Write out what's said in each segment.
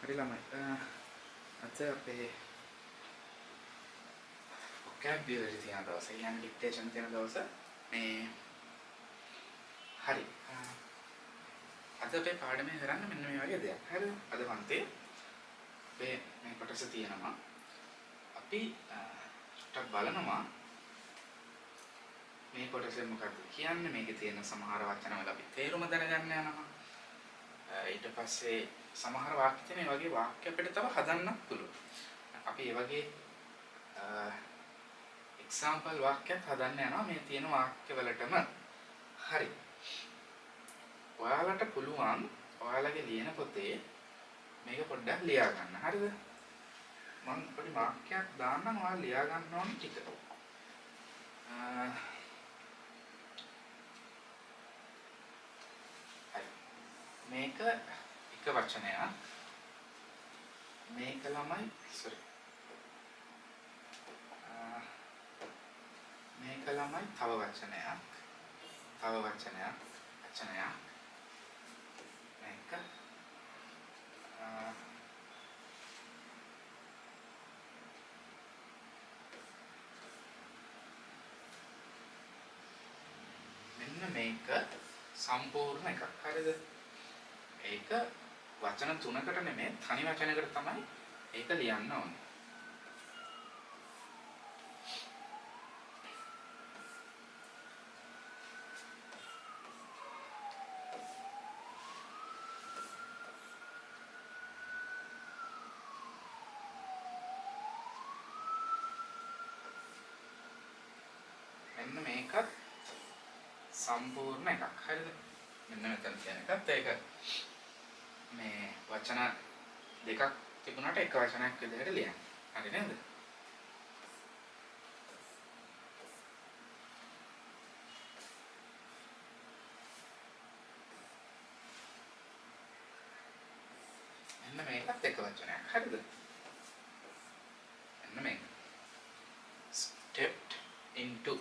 හරි ළමයි. අද අපේ vocabulary තියෙන දවස, කියන්නේ dictation තියෙන දවස. මේ හරි. අද අපේ පාඩමේ කරන්න මෙන්න මේ වගේ දෙයක්. හරිද? අද පන්තියේ අපේ මේ කොටස තියෙනවා. අපි ටිකක් බලනවා මේ කොටසෙන් මොකක්ද කියන්නේ, මේකේ තියෙන සමහර වචන වල අපි තේරුම දැනගන්න යනවා. ඊට පස්සේ සමහර වාක්‍ය තියෙන මේ වගේ වාක්‍ය අපිට තව හදන්නත් පුළුවන්. අපි මේ වගේ එක්සැම්පල් වාක්‍යයක් හදන්න යනවා මේ තියෙන වාක්‍ය වලටම. හරි. ඔයාලට පුළුවන් ඔයාලගේ ලියන පොතේ මේක පොඩ්ඩක් ලියා ගන්න. හරිද? මම පොඩි වාක්‍යයක් දාන්නම්, ඔයාලා ලියා ගන්න ඕනේ ටික. හරි. මේක එක වචනයක්. මේක ළමයි මේක ළමයි තව වචනයක්. තව වචනයක්. මේක මෙන්න මේක සම්පූර්ණ එකක්. හරිද? ඒක වචන තුනකට නෙමෙයි, තනි වචනයකට තමයි ඒක ලියන්න ඕනේ. මෙන්න මේකත් සම්පූර්ණ එකක්. හරිද? මෙන්න මෙතන තියෙන එකත් ඒක මේ වචන දෙකක් තිබුණාට එක වචනයක් විදිහට ලියන්න. හරි නේද? මෙන්න මේකත් එක වචනයක්. හරිද? මෙන්න මේක. stepped into.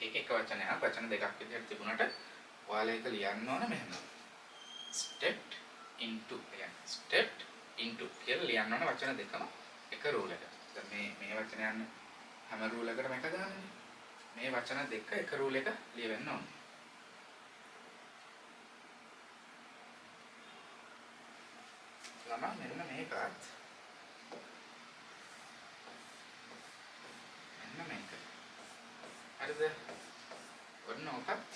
ඒක එක වචනයක්. වචන දෙකක් විදිහට තිබුණාට ඔයාලා ඒක ලියන්න ඕනේ මෙහෙම. stepped into. stepped into කියලා ලියන්න ඕනේ වචන දෙකම එක රූල් එකකට. දැන් මේ වචනයන් හැම රූල් එකකටම එක දාන්නේ. මේ වචන දෙක එක රූල් එක ලියවෙන්න ඕනේ. ළමා මෙන්න මේකත් මෙන්න මේක. හරිද? ඔන්න ඔකත්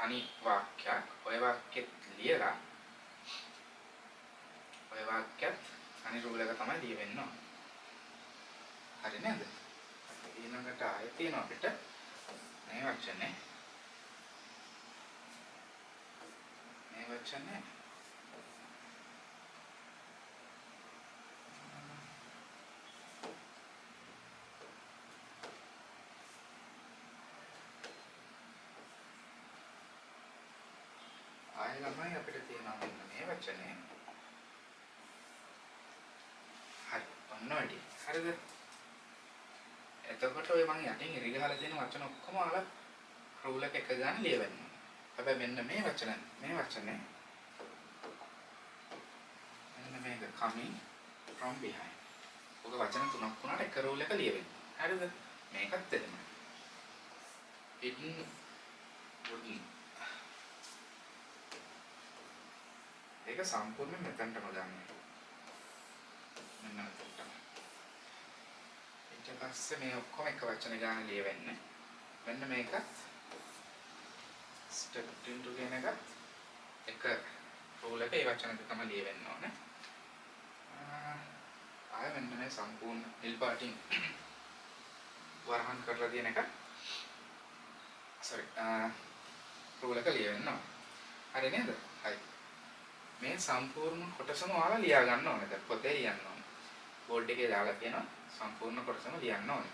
තනි වාක්‍යයක්. ඔය වාක්‍යෙත් ලියලා ඔය වාක්‍යත් තනි රූල් එක තමයි ලියවෙන්න ඕනේ. හරි නේද? ඊළඟට ආයෙ තියෙනවා අපිට මේ වචනේ. ආයෙ ළමයි අපිට තියෙනවා මෙන්න මේ වචනේ. හරි. ඔන්න ඔය ටික. හරිද? එතකොට ඔය මම යටින් ඉරි ගහලා තියෙන වචන ඔක්කොම ඔයාලා රූල් එක ගන්න ලියවෙන්න. හැබැයි මෙන්න මේ වචනේ මෙන්න මේක coming from behind. ඔක වචන තුනක් වුණාට එක රූල් එක ලියවෙන්න. හරිද? මේකත් එතනයි. wouldn't. ඒක සම්පූර්ණ මෙතනටම ගන්න. මෙන්න මෙතනට. ඊට පස්සේ මේ ඔක්කොම එක වචන ගන්න ලියවෙන්නේ. මෙන්න මේකත් stepped into කියන එකත් එක රූල් එක ඒ වචන දෙකම ලියවෙන්න ඕනේ. ආයෙ මෙන්න මේ සම්පූර්ණ නිල් පාටින් වරහන් කරලා තියෙන එක රූල් එක ලියවෙන්න ඕනේ. හරි නේද? හරි. මේ සම්පූර්ණ කොටසම ඔයාලා ලියා ගන්න ඕනේ. දැන් පොතේ ලියන්න ඕනේ. බෝඩ් එකේ දාලා තියෙනවා සම්පූර්ණ කොටසම ලියන්න ඕනේ.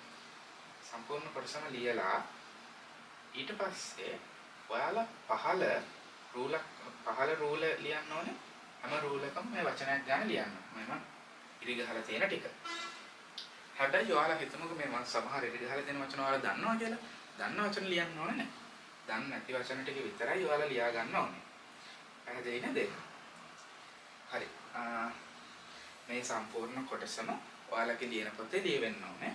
සම්පූර්ණ කොටසම ලියලා ඊට පස්සේ ඔයාලා පහළ රූල ලියන්න ඕනේ. හැම රූල් එකම මේ වචනයක් ගන්න ලියන්න. මම ඉරි ගහලා තියෙන ටික. හැබැයි ඔයාලා හිතමුකෝ මේ මම සමහර ඉරි ගහලා තියෙන වචන ඔයාලා දන්නවා කියලා. දන්න වචන ලියන්න ඕනේ නැහැ. දන්නේ නැති වචන ටික විතරයි ඔයාලා ලියා ගන්න ඕනේ. පැහැදිලි නේද? හරි. මේ සම්පූර්ණ කොටසම ඔයාලගේ ලියන පොතේ ලියවෙන්න ඕනේ.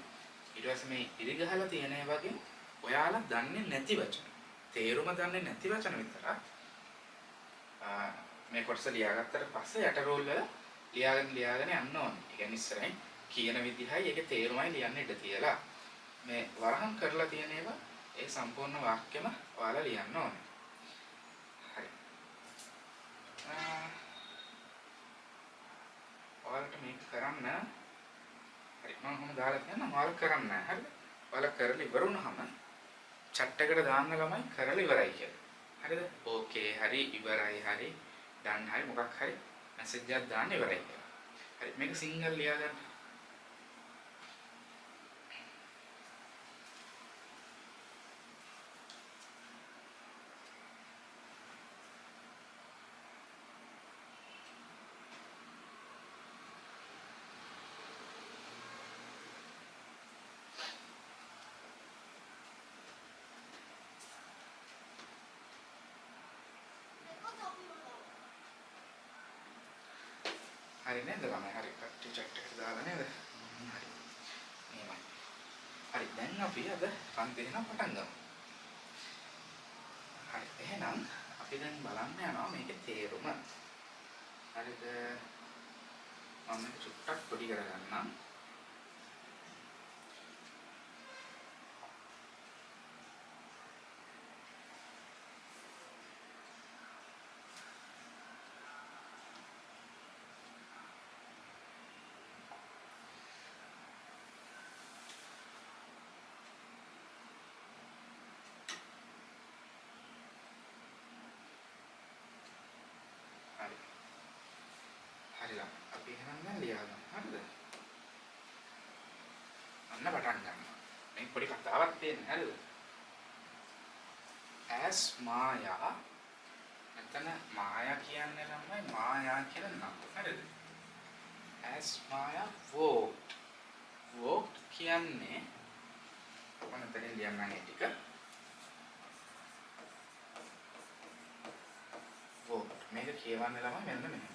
ඊට පස්සේ මේ ඉරි ගහලා තියෙන ඒ වගේ ඔයාලා දන්නේ නැති වචන, තේරුම දන්නේ නැති වචන විතරක් මේ කොටස ලියාගත්තට පස්සේ යට රෝල් වල ලියාගෙන යන්න ඕනේ. ඒ කියන්නේ ඉස්සරහින් කියන විදිහයි ඒකේ තේරුමයි ලියන්න ඉඩ තියලා මේ වරහන් කරලා තියෙන ඒවා ඒ සම්පූර්ණ වාක්‍යෙම ඔයාලා ලියන්න ඕනේ. හරි. ඔයාලට මේක කරන්න හරි මම කොහොමද දාලා කියන්නම් ඔයාලා කරන්න නැහැ. හරිද? ඔයාලා කරලා ඉවර වුණාම chat එකට දාන්න ළමයි කරලා ඉවරයි කියලා. හරිද? ඕකේ හරි ඉවරයි හරි done හරි මොකක් හරි මැසේජ් එකක් දාන්න ඉවරයි කියලා. හරි මේක සිංගල් ලියා ගන්න. හරි නේද ළමයි? හරි කට්ටිය chat එකට දාලා නේද? හරි. එහෙමයි. හරි දැන් අපි අද පන්ති දෙන පටන් ගමු. හරි එහෙනම් අපි දැන් බලන්න යනවා මේකේ තේරුම. හරිද? මම චුට්ටක් පොඩි කරගන්නම්. හරිලා අපි එහෙනම් දැන් ලියාගමු. හරිද? අන්න පටන් ගන්නවා. මේ පොඩි කතාවක් තියෙනවා. හරිද? as මායා මෙතන මායා කියන්නේ ළමයි මායා කියන නම. හරිද? as මායා walked කියන්නේ මම මෙතන ලියන්නම් ඒ ටික. walked මේක කියවන්නේ ළමයි මෙන්න මෙහෙම.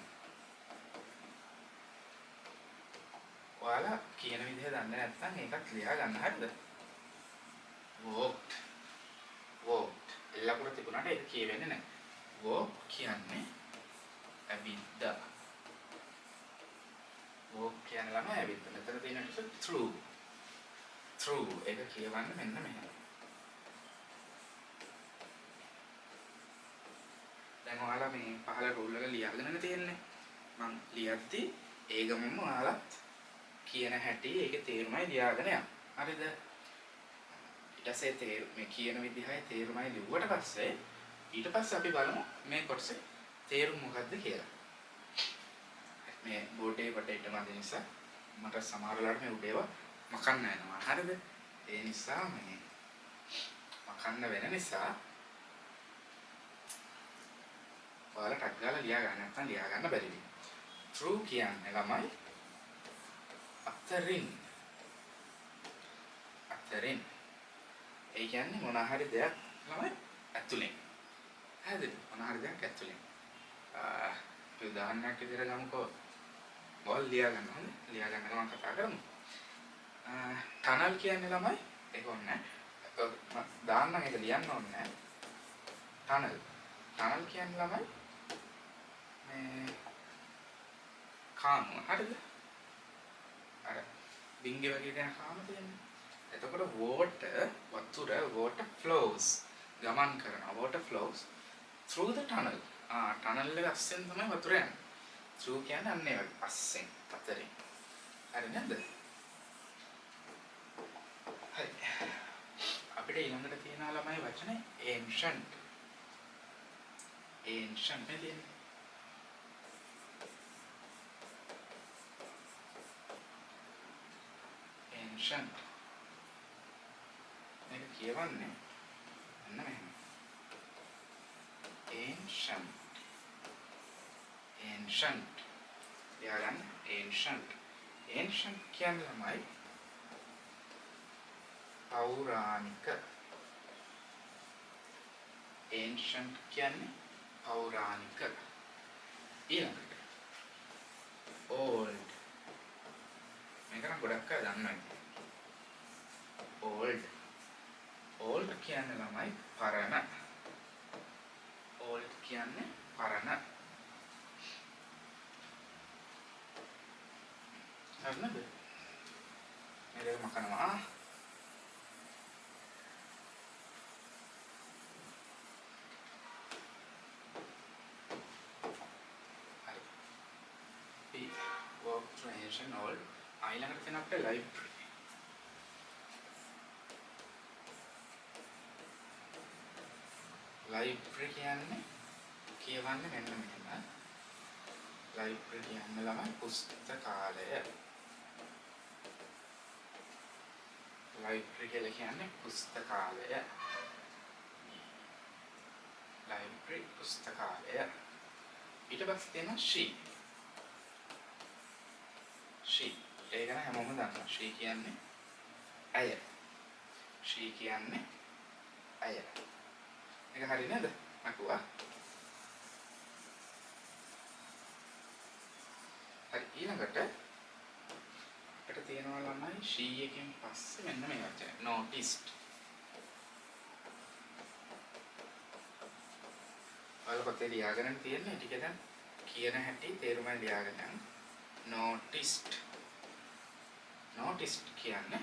ඔයාලා කියන විදිහ දන්නේ නැත්නම් ඒකත් ලියා ගන්න. හරිද? walked එල්ලකුර තිබුණාට ඒක කියවෙන්නේ නැහැ. walk කියන්නේ ඇවිද්දා. walk කියන්නේ ළමයි ඇවිද්දා. මෙතන තියෙන ටික through ඒක කියවන්න මෙන්න මෙහෙම. දැන් ඔයාලා මේ පහළ රූල් එක ලියාගෙන තියෙන්නේ. මම ලියද්දි ඒ ගමන්ම ඔයාලා කියන හැටි ඒකේ තේරුමයි ලියාගෙන යන්න. හරිද? ඊට පස්සේ මේ කියන විදිහයි තේරුමයි ලිව්වට පස්සේ ඊට පස්සේ අපි බලමු මේ කොටසේ තේරුම මොකක්ද කියලා. මේ බෝඩේ වටේට මැද නිසා මට සමහර වෙලාවට මේ උඩේව මකන්න යනවා. හරිද? ඒ නිසා මේ මකන්න වෙන නිසා ඔයාලා ටක් ගාලා ලියා ගන්න නැත්නම් ලියා ගන්න බැරි වෙයි. true කියන්නේ ළමයි අතරින් ඒ කියන්නේ මොන හරි දෙයක් ළමයි ඇතුලෙන්. හරිද? මොන හරි දෙයක් ඇතුලෙන්. උදාහරණයක් විදිහට ගමුකෝ. බෝල් ලියා ගන්න හොඳ. ලියා ගන්න ගමන් කතා කරමු. ටනල් කියන්නේ ළමයි ඒක ඕනේ නැහැ. දාන්න ඒක ලියන්න ඕනේ නැහැ. ටනල් කියන්නේ ළමයි මේ කාම. හරිද? අර බින්ගේ වගේ දෙයක් කාම තියෙන්නේ. එතකොට water flows ගමන් කරනවා. water flows through the tunnel. tunnel එක අස්සෙන් තමයි වතුර යන්නේ. through කියන්නේ අන්න ඒ වගේ අස්සෙන් අතරින්. හරි නේද? හරි. අපිට ඊළඟට තියෙන ළමයි වචනේ ancient. නේද? ancient මේක කියවන්නේ අන්න මෙහෙම. ancient යාගන්න ancient කියන්නේ ළමයි පෞරාණික. ancient කියන්නේ පෞරාණික. ඊළඟට old මේක නම් ගොඩක් අය දන්නවා. old කියන්නේ ළමයි පරණ. old කියන්නේ පරණ. හරිද? මේක මකනවා. හරි. work translation old ඊළඟට තියෙන අපේ library. library කියන්නේ කියවන්නේ මෙන්න මෙහෙම. library කියන්නේ ළමයි පුස්තකාලය. library කියලා කියන්නේ පුස්තකාලය. library පුස්තකාලය. ඊට පස්සේ තියෙනවා she. ඒ ගැන හැමෝම දන්නවා. she කියන්නේ ඇය. she කියන්නේ ඇය. මේක හරි නේද? අකුවා. හරි ඊළඟට අපිට තියෙනවා ළමයි she එකෙන් පස්සේ මෙන්න මේ වචනේ noticed. ඔයාලා පොතේ ලියාගෙන තියෙන්නේ ටික දැන් කියන හැටි තේරුමයි ලියාගෙන යන්න. noticed කියන්නේ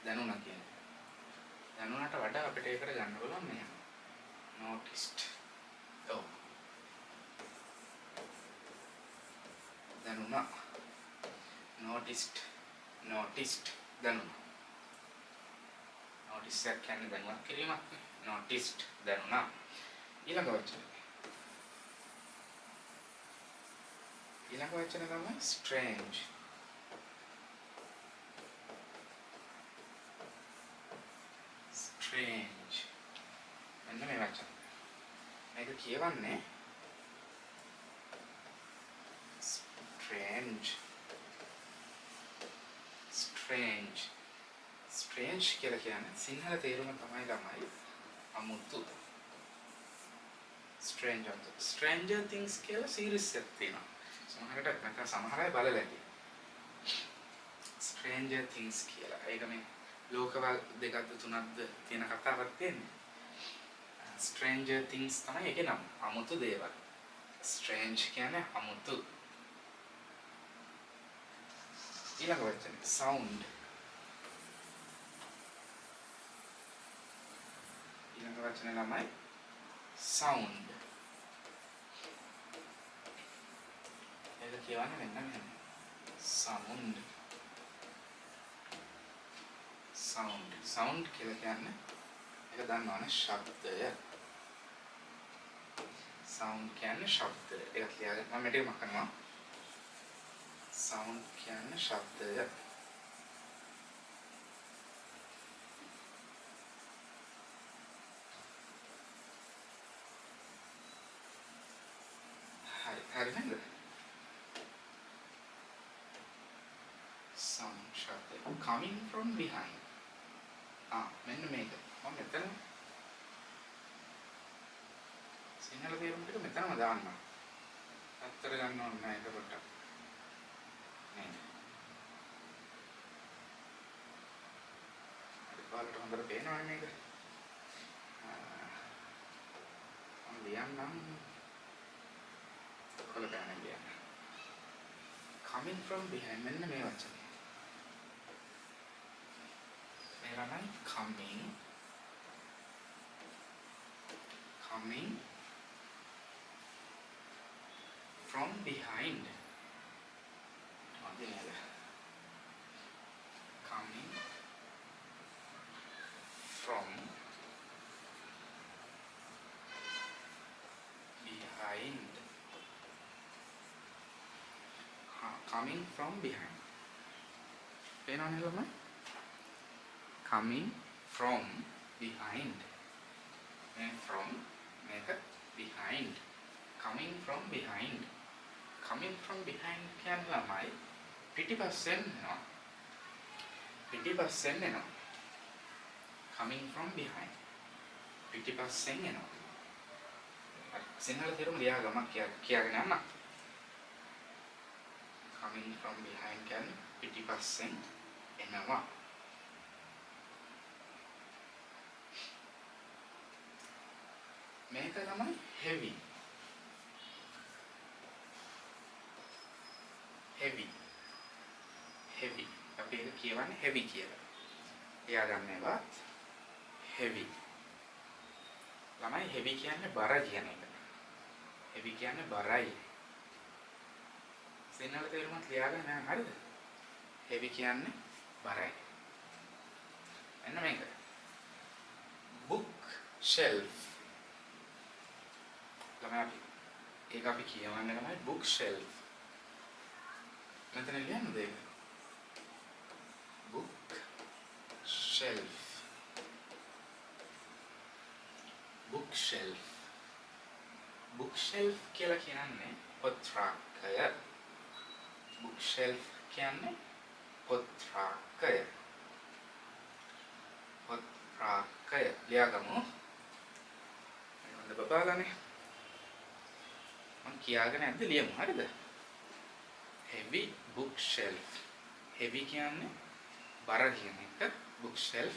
දැනුණා කියන්නේ. දැනුණාට වඩා අපිට ඒකට ගන්න බලන්න මෙහෙම. noticed. ඔව්. දැනුණා. noticed දැනුණා. notice එක කියන්නේ දැනුවත් කිරීමක්. noticed දැනුණා. ඊළඟ වචනේ තමයි strange. මෙන්න මේ වචන. මේක කියවන්නේ strange කියලා කියන්නේ සිංහල තේරුම තමයි ළමයි අමුතු. stranger things කියලා සීරීස් එකක් තියෙනවා. සමහරකට නැත්නම් සමහර අය බලලා ඇති. stranger things කියලා. ඒක මේ ලෝකවල දෙකක්ද තුනක්ද තියෙන කතාවක් තියෙන්නේ. stranger things තමයි ඒකේ නම. අමුතු දේවල්. strange කියන්නේ අමුතු. ඊළඟ වචනේ sound. ඊළඟ වචනේ ළමයි sound. ඒක කියවන්නේ මෙන්න මෙහෙම. sound කියලා කියන්නේ ඒක දන්නවනේ ශබ්දය. sound කියන්නේ ශබ්දය. ඒක කියලා මම මේක කරනවා. sound කියන්නේ ශබ්දය. හරි නේද? sound ශබ්දය. coming from behind. මෙන්න මේක. මම මෙතන සිංහල තේරුම් ටික මෙතනම දාන්නම්. අත්තර ගන්න ඕනේ නැහැ ඒක පොඩ්ඩක්. නේද? ඔයාලට හොඳට පේනවනේ මේක. මම ලියන්නම්. ඔයාලා ගන්න ලියන්න. coming from behind මෙන්න මේ වචනේ. Coming from behind. Coming from behind. Coming from behind. Penone lamai. Coming from behind. From behind. Coming from behind. Coming from behind කියන්නේ ළමයි පිටිපස්සෙන් එනවා. පිටිපස්සෙන් එනවා. Coming from behind. පිටිපස්සෙන් එනවා. සිංහල තේරුම ලියා ගමක් කියාගෙන යන්න. coming from behind කියන්නේ පිටිපස්සෙන් එනවා. මේක තමයි heavy. heavy. heavy. අපි ඒක කියවන්නේ heavy කියලා. එයා ගන්නවා heavy. ළමයි heavy කියන්නේ බර කියන එක. heavy කියන්නේ බරයි. සිංහල තේරුමත් ලියාගන්න නෑ හරිද? heavy කියන්නේ බරයි. එන්න මේක. book shelf. ළමයි ඒක අපි කියවන්නේ තමයි book shelf. මෙතන ලියන්නද ඒක? book shelf. book shelf. book shelf කියලා කියන්නේ පොත් රාක්කය. book shelf කියන්නේ පොත් රාක්කය. පොත් රාක්කය ලියාගමු. මම බබාලානේ. මම කියාගෙන නැද්ද ලියමු හරිද? heavy book shelf. heavy කියන්නේ බර කියන එක. book shelf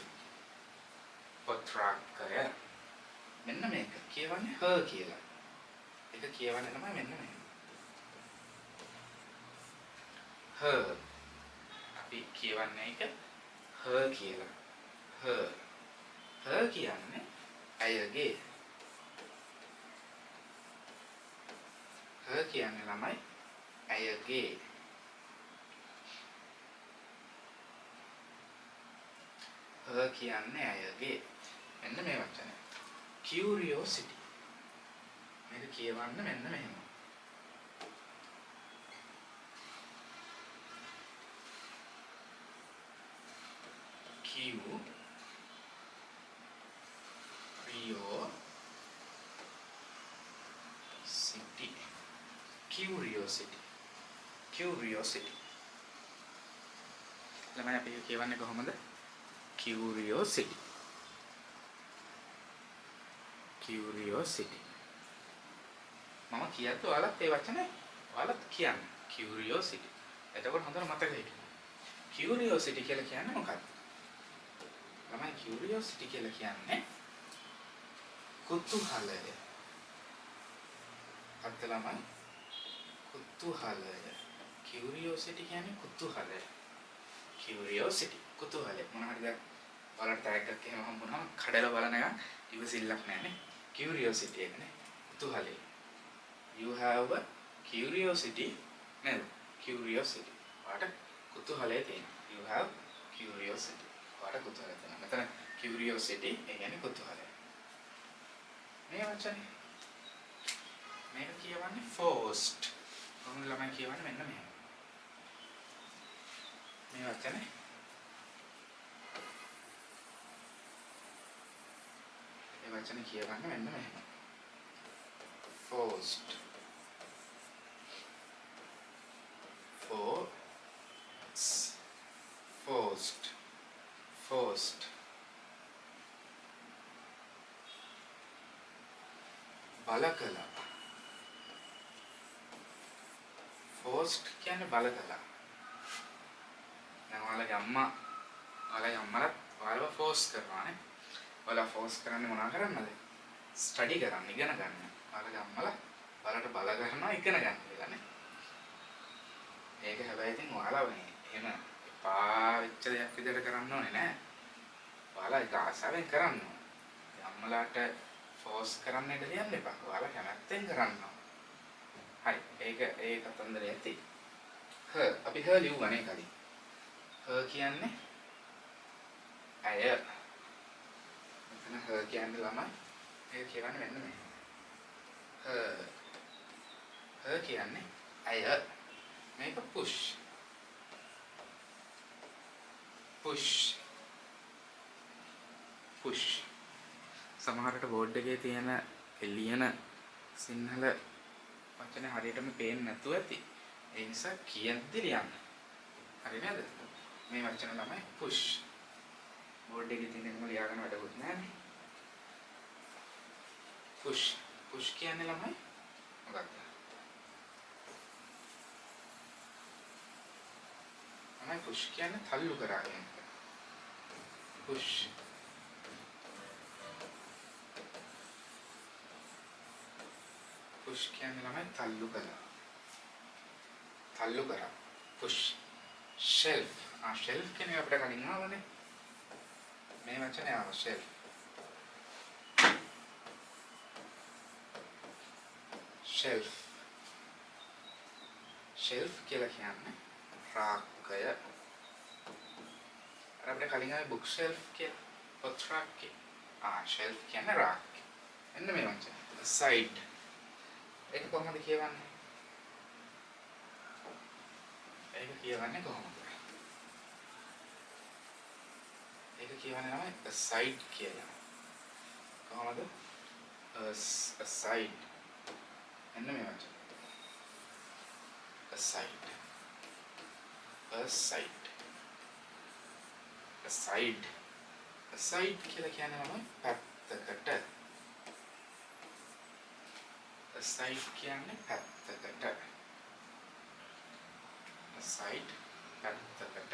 පොත් රාක්කය. මෙන්න මේක කියවන්නේ her කියලා. ඒක කියවන්නේ තමයි මෙන්න මේක. her. අපි කියවන්නේ ඒක her කියලා. her. her කියන්නේ ඇයගේ. her කියන්නේ ළමයි ඇයගේ. her කියන්නේ ඇයගේ. මෙන්න මේ වචනේ. curiosity. මේක කියවන්න මෙන්න මෙහෙම. curiosity. curiosity. ළමයි අපි කියවන්නේ කොහොමද? curiosity. curiosity. මම කියද්දි ඔයාලත් ඒ වචනේ ඔයාලත් කියන්න. curiosity. එතකොට හොඳට මතක හිටින්න. curiosity කියලා කියන්නේ මොකක්ද? ළමයි curiosity කියලා කියන්නේ කුතුහලය. අද ළමයි කුතුහලය. curiosity කියන්නේ කුතුහලය. curiosity කුතුහලය. මොන හරි දෙයක් ඔයාලට ටැග් එකක් එහෙම හම්බුනම කඩලා බලන එක ඉවසිල්ලක් නැහැනේ. curiosity එකනේ. කුතුහලය. You have a curiosity නේද? curiosity. ඔයාට කුතුහලය තියෙනවා. You have curiosity. ඔයාට කුතුහලය තියෙනවා. මෙතන curiosity ඒ කියන්නේ කුතුහලය. මේ වචනේ මේක කියවන්නේ forced. කොහොමද ළමයි කියවන්නේ මෙන්න මෙහෙම. මේ වචනේ මේ වචනේ කියවන්නේ මෙන්න මෙහෙම. forced. forced. forced. බලකලා. forced කියන්නේ බලකලා. දැන් ඔයාලගේ අම්මා ඔයාලගේ අම්මලා ඔයාලව force කරනවානේ. ඔයාලා force කරන්නේ මොනවා කරන්නද? study කරන්න, ඉගෙන ගන්න. ඔයාලගේ අම්මලා ඔයාලට බල ගන්නවා ඉගෙන ගන්න කියලානේ. ඒක හැබැයි ඉතින් ඔයාලා මේ එහෙම එපා වෙච්ච දෙයක් විදිහට කරන්න ඕනේ නෑ. ඔයාලා ඒක ආසාවෙන් කරන්න ඕනේ. අම්මලාට force කරන්න ඉඩ දෙන්න එපා. ඔයාලා කැමැත්තෙන් කරන්න ඕනේ. හරි. ඒක කතන්දරය ඇති. her අපි her ලියුවානේ කලින්. her කියන්නේ ඇය. මෙතන her කියන්නේ ළමයි. ඒක කියවන්නේ මෙන්න මේ. her කියන්නේ ඇය. මේක push. push. push. සමහරට බෝඩ් එකේ තියෙන ලියන සිංහල වචනේ හරියටම පේන්නේ නැතුව ඇති. ඒ නිසා කියද්දි ලියන්න. හරි නේද? මේ වචන තමයි push. බෝඩ් එකේ තියෙන එකම ලියාගන්න වැඩකුත් නැහැනේ. push. push කියන්නේ ළමයි මොකක්ද? ළමයි push කියන්නේ තල්ලු කරා කියන එක. push push කියන්නේ ළමයි තල්ලු කරා. තල්ලු කරා. push shelf. shelf කියන්නේ අපිට කලින් ආවනේ. මේ වචනේ ආව shelf. shelf. shelf කියලා කියන්නේ රාක්කය. අපිට කලින් ආවේ book shelf කියලා. පොත් රාක්කය. shelf කියන්නේ රාක්කය. එන්න මේ වචනේ. side. ඒක කොහොමද කියවන්නේ? ඒක කියවන්නේ කොහොමද? ඒක කියවන්නේ තමයි aside කියලා. කොහොමද? aside. එන්න මේ වචනේ. aside. aside. aside. aside කියලා කියන්නේ තමයි පැත්තකට. aside කියන්නේ පැත්තකට. aside පැත්තකට.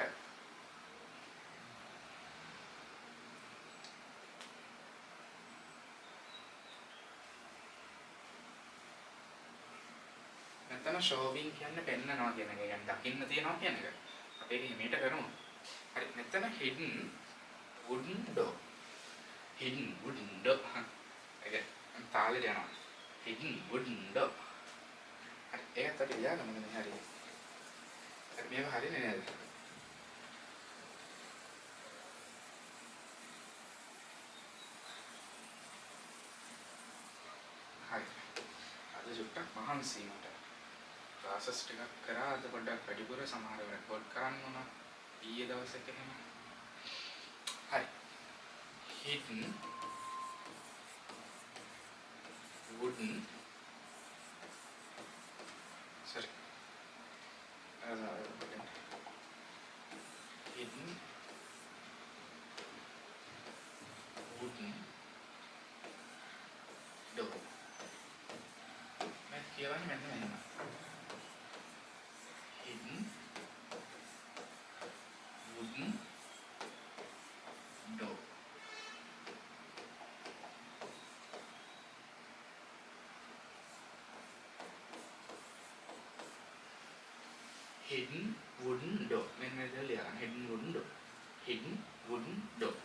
නැත්නම් showing කියන්නේ පෙන්නනවා කියන එක. يعني දකින්න තියනවා කියන එක. අපි ඒක හිමීට කරමු. හරි. නැත්නම් hidden wooden door. hidden wooden door. ඒක තාලේ යනවා. hidden wooden door. හරි. ඒකත් අපි ලියන්න මොනවද හරි. හරි මේක හරිනේ නේද? හරි. අද චුට්ටක් මහන්සි මට. ක්ලාසස් ටිකක් කරා අද පොඩ්ඩක් වැඩිපුර සමහරව රෙකෝඩ් කරන්න ඕන ඊයේ දවසක එහෙම. හරි. hidden wooden sorry hidden wooden door. मैं කියවන්නේ මෙන්න මෙහෙම. hidden wooden door. hidden wooden door. මෙන්න මේක ලියන්න. hidden wooden door. hidden wooden door.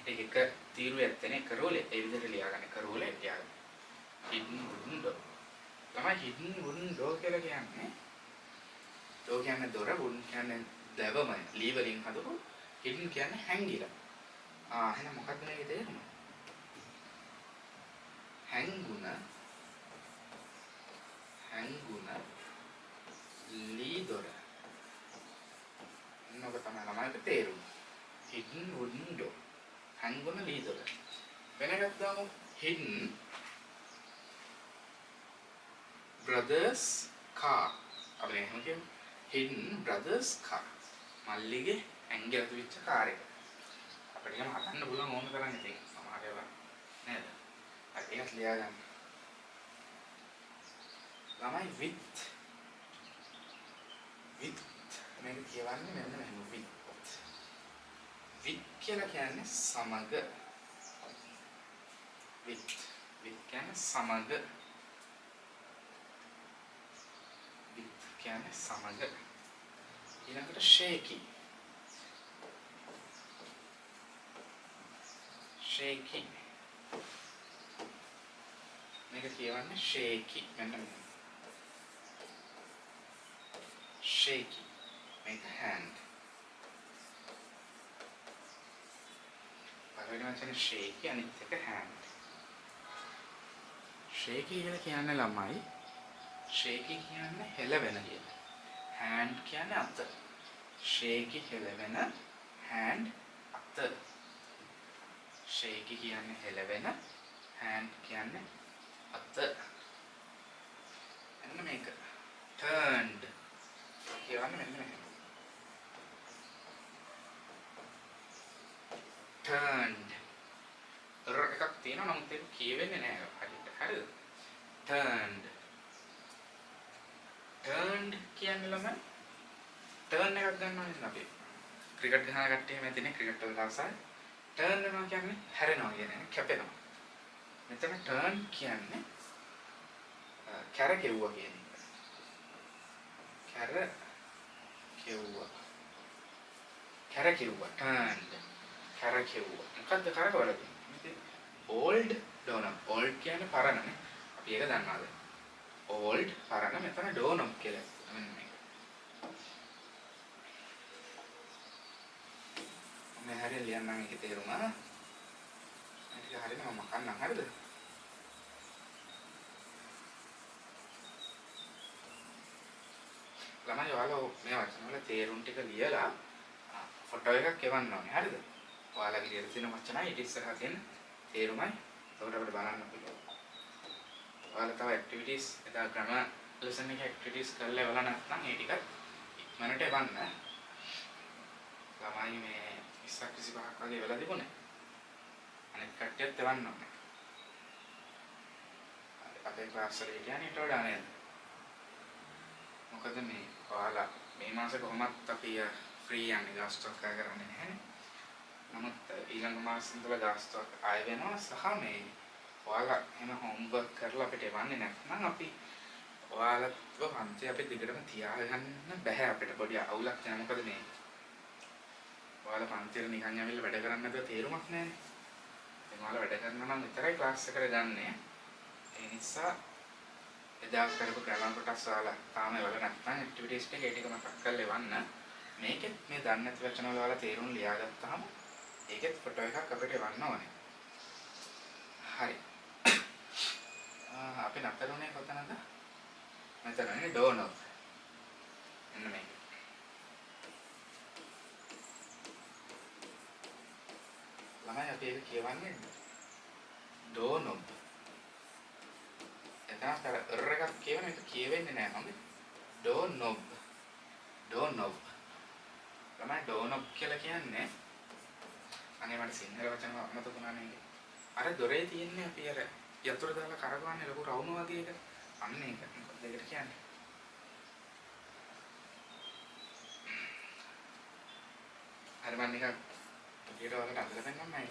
ඒක තීරුවක් තියෙන කරෝලේ ඒ විදිහට ලියාගන්න. කරෝලේ ලියාගන්න. hidden wooden door. තමයි hidden wooden door කියලා කියන්නේ. door කියන්නේ දොර, wooden කියන්නේ දැවම, ලී වලින් හදපු. hidden කියන්නේ හැංගිලා. එහෙනම් මොකක්ද මේකේ තේරුම? හැංගුණ ලී දොර. මොකද තමයි ළමයිට තේරුම. hidden wooden door. හැංගුණ ලී දොර. වෙනකට දාමු hidden brothers car. අපි එහෙම කියමු. hidden brothers car. මල්ලිගේ ඇඟිල්ල තිබිච්ච කාර් එක. අපිට එහෙම හදන්න පුළුවන් ඕන තරම් ඉතින් සමහර ඒවා නේද? හරි ඒකත් ලියා ගන්න. ළමයි with මේක කියවන්නේ මෙන්න මෙහෙම with කියලා කියන්නේ සමග. with කියන්නේ සමග. with කියන්නේ සමග. ඊළඟට shaky මේක කියවන්නේ shaky මෙන්න මෙහෙම. shaky make a hand. පළවෙනි වචනේ shaky අනිත් එක hand. shaky කියලා කියන්නේ ළමයි shaky කියන්නේ හෙලවෙන කියලා. hand කියන්නේ අත. shaky හෙලවෙන hand අත. shaky කියන්නේ හෙලවෙන hand කියන්නේ අත. එන්න මේක turned කියවන්නේ මෙන්න මෙහෙම. turned එකක් තියෙනවා නමුත් ඒක කියවෙන්නේ නැහැ හරියට. හරිද? turned. turned කියන්නේ ළමයි turn එකක් ගන්නවා නේද අපි. ක්‍රිකට් ගහන කට්ටිය මේ දිනේ ක්‍රිකට් වල දවසයි turn වෙනවා කියන්නේ හැරෙනවා කියන්නේ කැපෙනවා. මෙතන turn කියන්නේ කැරකෙව්වා කියන එක. කැරකෙව්වා. කැරකෙව්වා turned. කැරකෙව්වා. මොකද්ද කරකවල තියෙන්නේ? old doorknob. old කියන්නේ පරණනේ. අපි ඒක දන්නවාද? old පරණ මෙතන doorknob කියලා. මෙන්න මේක. මම හරියට ලියන්නම් ඒකේ තේරුම. මේක හරියට මම කන්නම් හරිද? ළමයි ඔයාලා මේ වචන වල තේරුම් ටික ලියලා ෆොටෝ එකක් එවන්න ඕනේ. හරිද? ඔයාලගේ ලියලා තියෙන වචනයි ඊට ඉස්සරහා තියෙන තේරුමයි. ඒකට අපිට බලන්න පුළුවන්. ඔයාලා තව ඇක්ටිවිටීස් එදා ග්‍රැමර් ලෙසන් එකේ ඇක්ටිවිටීස් කරලා එවලා නැත්නම් ඒ ටික ඉක්මනට එවන්න. ළමයි මේ 20ක් 25ක් වගේ එවලා තිබුණේ. අනිත් කට්ටියත් එවන්න ඕනේ. අපේ ක්ලාස් වල කියන්නේ ඊට වඩා නේද? මොකද මේ ඔයාලා මේ මාසේ කොහොමත් අපි ෆ්‍රී යන්නේ ගාස්තුවක් කරන්නේ නැහැ. නමුත් ඊළඟ මාසෙ ඉඳලා ගාස්තුවක් ආය වෙනවා සහ මේ ඔයාලා එන හෝම්වර්ක් කරලා අපිට එවන්නේ නැත්නම් අපි ඔයාලත්ව පන්ති අපි දිගටම තියාගන්න බෑ අපිට පොඩි අවුලක් යනවා. මොකද මේ ඔයාලා පන්තියට නිකන් ඇවිල්ලා වැඩ කරන්න නැතුව තේරුමක් නැහැනේ. ඉතින් ඔයාලා වැඩ කරනවා නම් විතරයි ක්ලාස් එකට ගන්නෙ. ඒ නිසා එදා කරපු ග්‍රැමර් කොටස් ඔයාලා තාම එවලා නැත්නම් ඇක්ටිවිටීස් ටික ඒ ටික මතක් කරලා එවන්න. මේකෙත් මේ දන්නේ නැති වචන වල ඔයාලා තේරුම් ලියාගත්තාම ඒකෙත් ෆොටෝ එකක් අපිට එවන්න ඕනේ. හරි. අපි නතරුනේ කොතනද? මෙතනනේ doorknob. එන්න මේක. ළමයි අපි ඒක කියවන්නේ doorknob. එතනත් අර එකක් කියවන එක කියවෙන්නේ නැහැ මම. doorknob. doorknob. ළමයි doorknob කියලා කියන්නේ අනේ මට සිංහල වචන අමතකුණා නේද? අර දොරේ තියෙන්නේ අපි අර යතුරු දාලා කරගවන්නේ ලොකු රවුම වගේ එක. අන්න ඒක. මොකද ඒකට කියන්නේ? හරි මම නිකන් ඊට වලට අදලා පෙන්නන්න නෑ.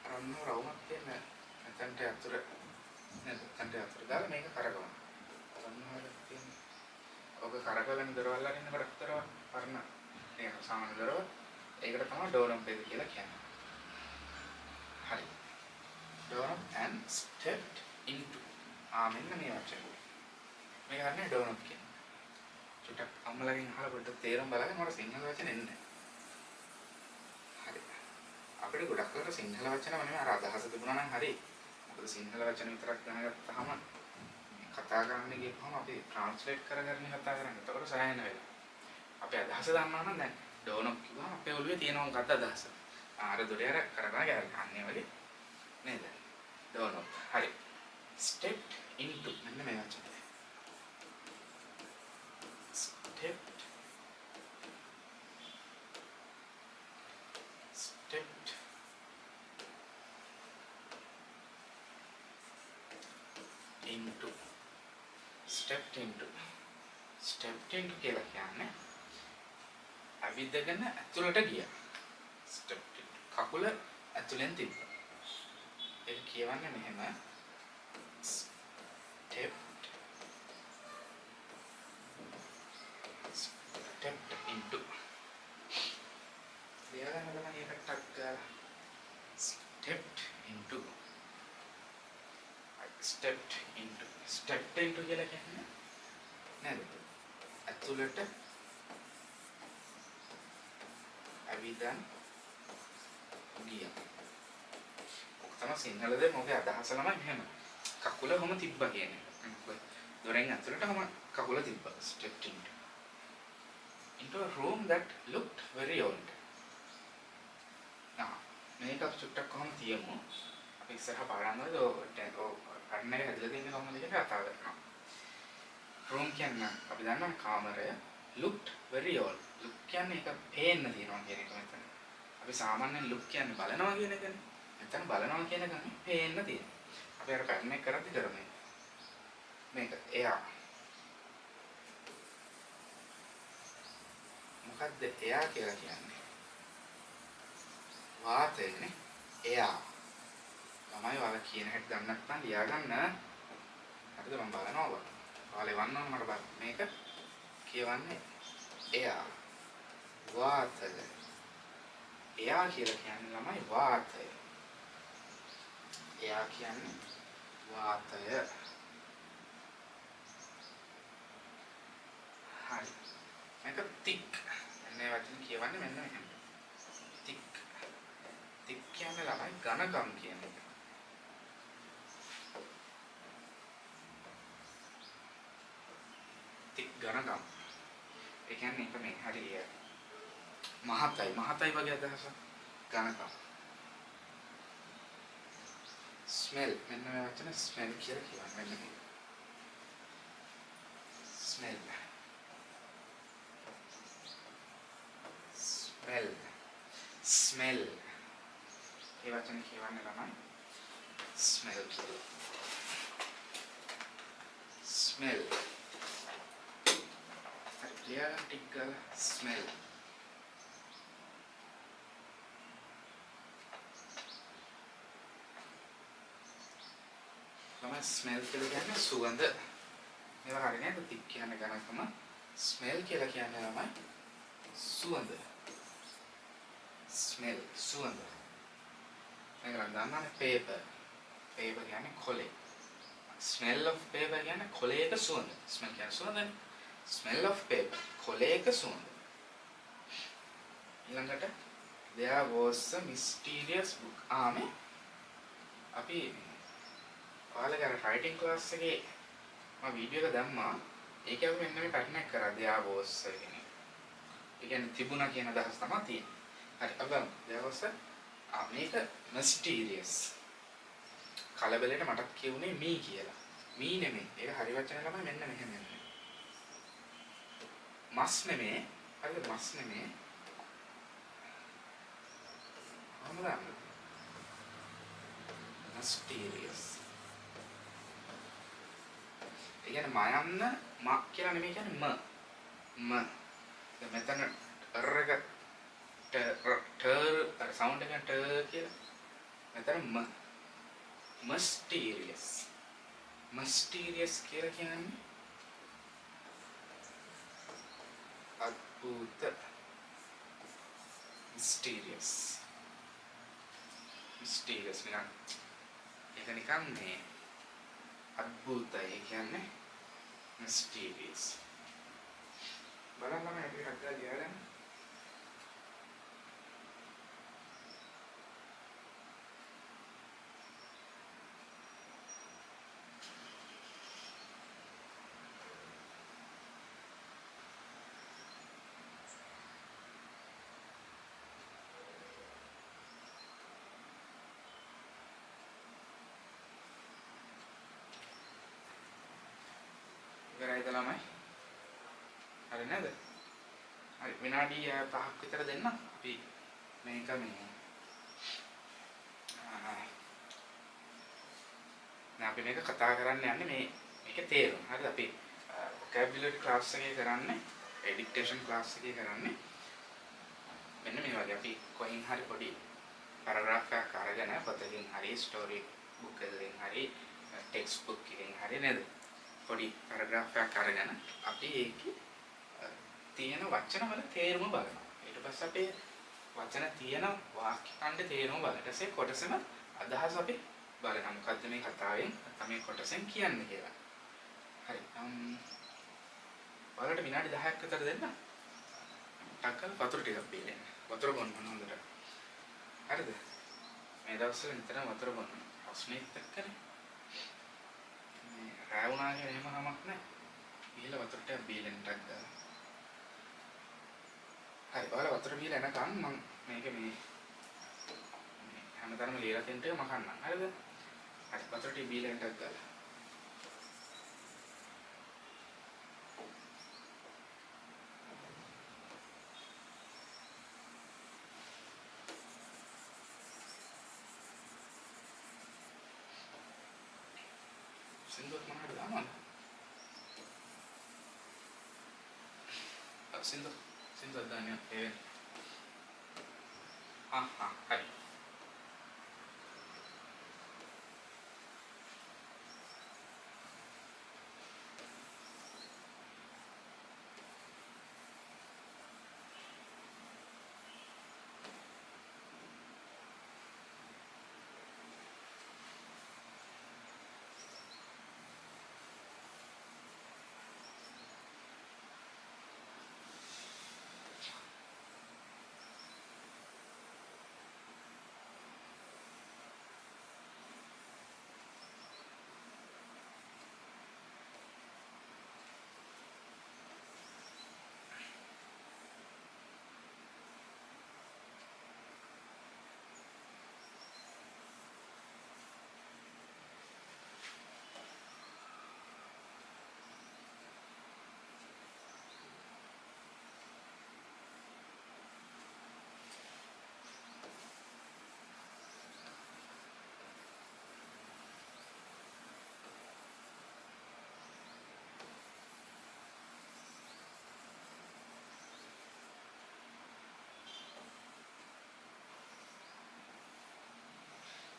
අර ඔන්න රවුමක් තියෙන නැතන්ට යතුරු නේද? නැතන්ට යතුරු දාලා මේක කරගවන්න. ඔන්න ඔය තියෙන. ඔක කරගවන දොරවල් අරින්න කරතර පරණ මේ සාමාන්‍ය දොරවල්. ඒකට තමයි doorknob එක කියලා කියන්නේ. හරි. doorknob and stepped into. මෙන්න මේ වචන. මේක හරිනේ doorknob කියන්නේ. චුට්ටක් අම්මලාගෙන් අහලා පොඩ්ඩක් තේරුම් බලන්න මට සිංහල වචන එන්නේ නැහැ. හරි. අපිට ගොඩක් වෙලාවට සිංහල වචන නෙමෙයි අර අදහස තිබුණා නම් හරි. මොකද සිංහල වචන විතරක් දැනගත්තාම කතා කරන්න ගියපුවම අපි ට්‍රාන්ස්ලේට් කරගෙන කතා කරන්නේ. එතකොට සෑහෙන වෙලා. අපේ අදහස දන්නවා නම් දැන් doorknob කිව්වම අපේ ඔළුවේ තියෙන මොකක්ද අදහස? අර දොරේ අර කරගෙන ගන්නේ වගේ නේද? doorknob. හරි. stepped into මෙන්න මේ වචනේ. stepped into stepped into කියලා කියන්නේ අවිදගෙන ඇතුළට ගියා. stepped into කකුල ඇතුලෙන් තිබ්බා. ඒක කියවන්නේ මෙහෙම stepped into ලියගන්න බලන්න ඒකට ටක් ගාලා stepped into කියලා කියන්නේ නේද? ඇතුළට අවිදන් ගියා. ඔක තමයි සිංහලද මොකද අදහස ළමයි මෙහෙම. කකුල කොහම තිබ්බා කියන්නේ. දොරෙන් ඇතුළටම කකුල තිබ්බා. stepped into a room that looked very old. මේක අපි චුට්ටක් කොහොම තියමු. අපි ඉස්සරහ බලන්නද කඩන්නේ හැදලා තියෙන්නේ කොහොමද කියලා කතා කරනවා. room කියන්නේ අපි දන්නවා කාමරය looked very old. look කියන්නේ ඒක පේන්න තියෙනවා කියන එක මෙතන. අපි සාමාන්‍යයෙන් look කියන්නේ බලනවා කියන එකනේ. මෙතන බලනවා කියන එක පේන්න තියෙනවා. අපි අර පැටර්න් එක කරද්දි කරන්නේ මේක එයා මොකද්ද එයා කියලා කියන්නේ වාතයනේ එයා තමයි ඔයාලා කියන හැටි දන්නේ නැත්නම් ලියා ගන්න හරිද මම බලනවා ඔයාලා එවන්නම් මට බලන්න මේක කියවන්නේ එයා වාතය එයා කියලා කියන්නේ ළමයි වාතය එයා කියන්නේ වාතය හරි මේක තික් එන්නේ වචන කියවන්නේ මෙන්න මෙහෙම තික් තික් කියන්නේ ළමයි ඝනකම් කියන එක තික් ඝනකම් ඒ කියන්නේ ඒක මේ හරිය මහතයි වගේ අදහස ඝනකම් ස්මෙල් මෙන්න මේ වචන ස්මෙල් කියලා කියවන්නේ මෙන්න මේ ස්මෙල් ස්මෙල් ස්මෙල් ඒ වචන කියවන්නේ ළමයි ස්මෙල් කියලා ස්මෙල් ලියා ටික ගාලා ස්මෙල් ළමයි ස්මෙල් කියලා කියන්නේ සුවඳ මේවා හරිය නේද තික් කියන්නේ ඝනකම ස්මෙල් කියලා කියන්නේ ළමයි සුවඳ ස්මෙල් සුවඳ මේක ගන්නනේ පේපර් කියන්නේ කොලේ smell of paper කියන්නේ කොලයක සුවඳ smell කියන්නේ සුවඳනේ smell of paper කොලයක සුවඳ ඊළඟට there was a mysterious book ආමේ අපි ඔයාලගේ writing class එකේ මම වීඩියෝ එක දැම්මා ඒකේ අපි මෙන්න මේ පැටර්න් එක කරා there was කියන්නේ ඒ කියන්නේ තිබුණා කියන අදහස තමයි තියෙන්නේ හරි අපි බලමු there was මේක mysterious කලබලෙට මටත් කියුනේ මී කියලා. මී නෙමෙයි. ඒක හරි වචන තමයි මෙන්න මෙහෙම එන්නේ. මස් නෙමෙයි. හරිද මස් නෙමෙයි. අමරාම. mysterious. ඒ කියන්නේ මයන්න මක් කියලා නෙමෙයි කියන්නේ ම. දැන් මෙතන රග ට සවුන්ඩ් එකෙන් ට කියලා. මෙතන ම mysterious කියලා කියන්නේ අద్భుත mysterious නිකන් ඒක නිකන් මේ අద్భుතයි කියන්නේ mysterious බලන්න මම ඒක හදලා ලියලා ඉවරයිද ළමයි? හරි නේද? හරි විනාඩි 5ක් විතර දෙන්න. අපි මේක මේ අපි මේක කතා කරන්න යන්නේ මේකේ තේරුම. හරිද? අපි vocabulary class එකේ කරන්නේ dictation class එකේ කරන්නේ මෙන්න මේ වගේ අපි කොහෙන් හරි පොඩි paragraph එකක් අරගෙන පොතකින් හරි story book එකකින් හරි text book එකකින් හරි නේද? පොඩි paragraph එකක් අරගෙන අපි ඒකේ තියෙන වචන වල තේරුම බලනවා. ඊට පස්සේ අපේ වචන තියෙන වාක්‍ය ඛණ්ඩ තේරුම බලනවා. ඊට පස්සේ කොටසම අදහස අපි බලනවා. මොකද්ද මේ කතාවෙන් තමයි කොටසෙන් කියන්නේ කියලා. හරි. ඔයාලට විනාඩි 10ක් විතර දෙන්න. ටක්කල් වතුර ටිකක් බීලා. වතුර බොන්න හොඳට. හරිද? මේ දවස්වල නිතරම වතුර බොන්න. ප්‍රශ්නෙත් එක්කනේ. රෑ වුණා කියන එහෙම කමක් නැහැ. ගිහලා වතුර ටිකක් බීලා ටක් ගාලා. හරි ඔයාලා වතුර බීලා එනකන් මම මේක මේ හැමදාම ලියලා තියෙන ටික මකන්නම්. හරිද? හරි වතුර ටික බීලා ටක් ගාලා. සින්දුවක් මොනවද දානවද? සින්දුවක් දාන්නේ ඒ හරි.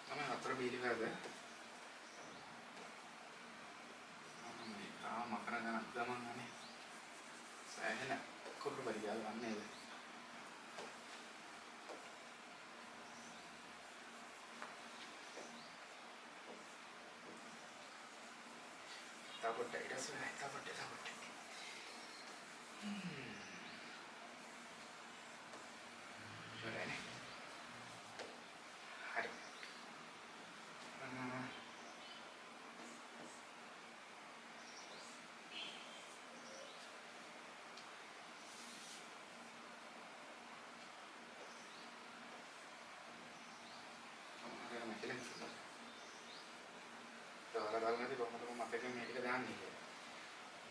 තමයි අතර බීලිවද? මකර ගණක් ගමන්නේ. සෑහෙන කුරුළු පරිගාල වන්නේද? තපොට්ට ඊට පස්සේ තපොට්ට. හරි.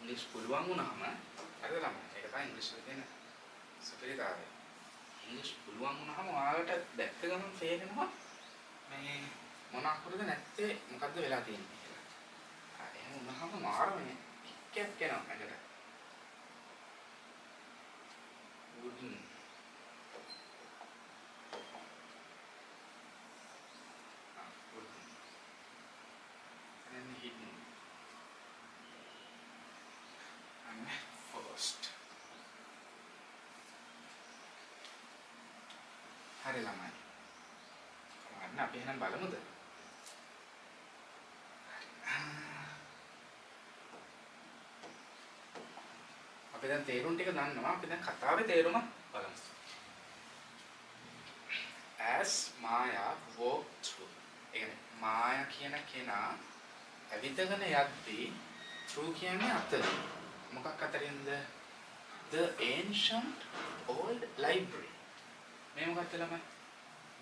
ඉංග්‍රීසි පුළුවන් වුණාම හරිද ළමයි? ඒක තමයි ඉංග්‍රීසි වල තියෙන සුපිරිතාවය. ඉංග්‍රීසි පුළුවන් වුණාම ඔයාලට දැක්ක ගමන් තේරෙනවා මේ මොනක් කරද නැත්තේ මොකද්ද වෙලා තියෙන්නේ කියලා. එහෙම වුණාම මාර මේ කික්කයක් එනවා මැදට. wooden and hidden and first. හරි ළමයි. අන්න අපි එහෙනම් බලමුද? අපි දැන් තේරුම් ටික දන්නවා. අපි දැන් කතාවේ තේරුම බලමු. As Maya walked through. ඒ කියන්නේ මායා කියන කෙනා ඇවිදගෙන යද්දී through කියන්නේ අතර. මොකක් අතරින්ද? The ancient old library. මේ මොකක්ද ළමයි?